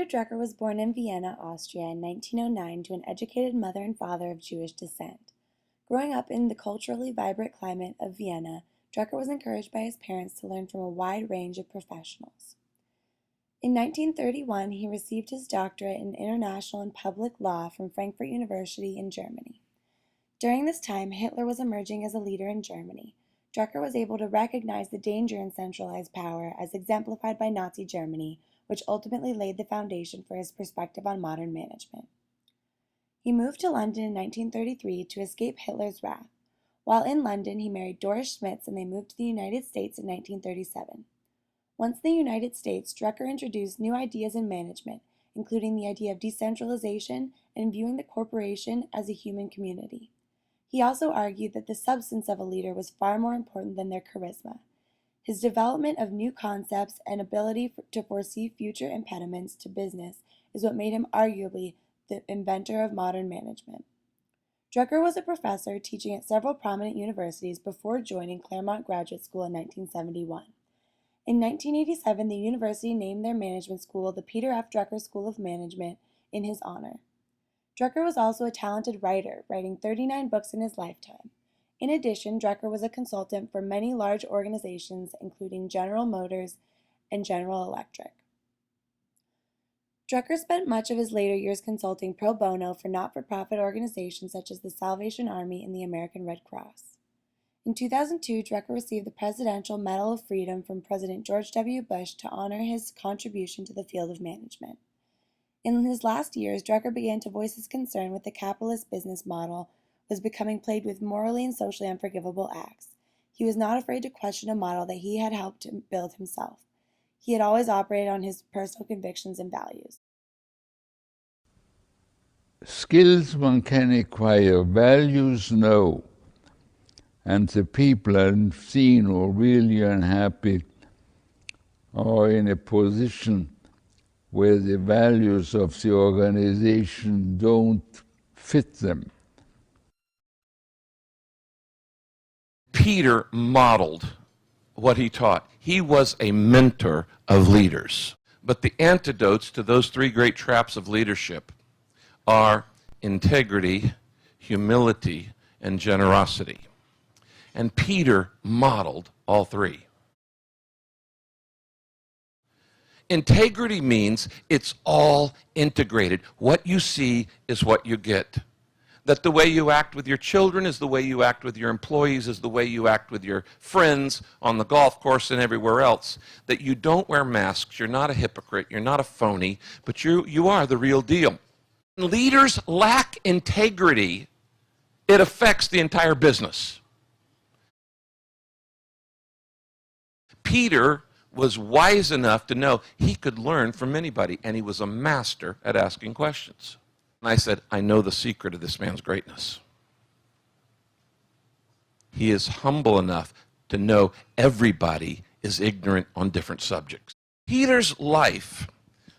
Drucker was born in Vienna, Austria in 1909 to an educated mother and father of Jewish descent. Growing up in the culturally vibrant climate of Vienna, Drucker was encouraged by his parents to learn from a wide range of professionals. In 1931, he received his doctorate in international and public law from Frankfurt University in Germany. During this time, Hitler was emerging as a leader in Germany. Drucker was able to recognize the danger in centralized power as exemplified by Nazi Germany, which ultimately laid the foundation for his perspective on modern management. He moved to London in 1933 to escape Hitler's wrath. While in London, he married Doris Schmitz and they moved to the United States in 1937. Once in the United States, Drucker introduced new ideas in management, including the idea of decentralization and viewing the corporation as a human community. He also argued that the substance of a leader was far more important than their charisma. His development of new concepts and ability to foresee future impediments to business is what made him arguably the inventor of modern management. Drucker was a professor teaching at several prominent universities before joining Claremont Graduate School in 1971. In 1987, the university named their management school the Peter F. Drucker School of Management in his honor. Drucker was also a talented writer, writing 39 books in his lifetime. In addition, Drucker was a consultant for many large organizations, including General Motors and General Electric. Drucker spent much of his later years consulting pro bono for not-for-profit organizations such as the Salvation Army and the American Red Cross. In 2002, Drucker received the Presidential Medal of Freedom from President George W. Bush to honor his contribution to the field of management. In his last years, Drucker began to voice his concern with the capitalist business model was becoming plagued with morally and socially unforgivable acts. He was not afraid to question a model that he had helped to build himself. He had always operated on his personal convictions and values. Skills one can acquire, values no. And the people I've seen who are really unhappy are in a position where the values of the organization don't fit them. Peter modeled what he taught. He was a mentor of leaders. But the antidotes to those three great traps of leadership are integrity, humility, and generosity. And Peter modeled all three. Integrity means it's all integrated. What you see is what you get. That the way you act with your children is the way you act with your employees, is the way you act with your friends on the golf course and everywhere else. That you don't wear masks, you're not a hypocrite, you're not a phony, but you are the real deal. When leaders lack integrity, it affects the entire business. Peter was wise enough to know he could learn from anybody, and he was a master at asking questions. And I said, I know the secret of this man's greatness. He is humble enough to know everybody is ignorant on different subjects. Peter's life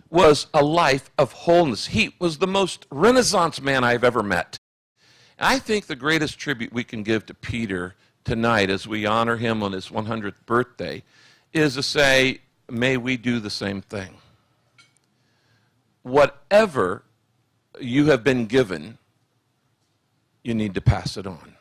was a life of wholeness. He was the most Renaissance man I've ever met. And I think the greatest tribute we can give to Peter tonight as we honor him on his 100th birthday is to say, may we do the same thing. Whatever you have been given, you need to pass it on.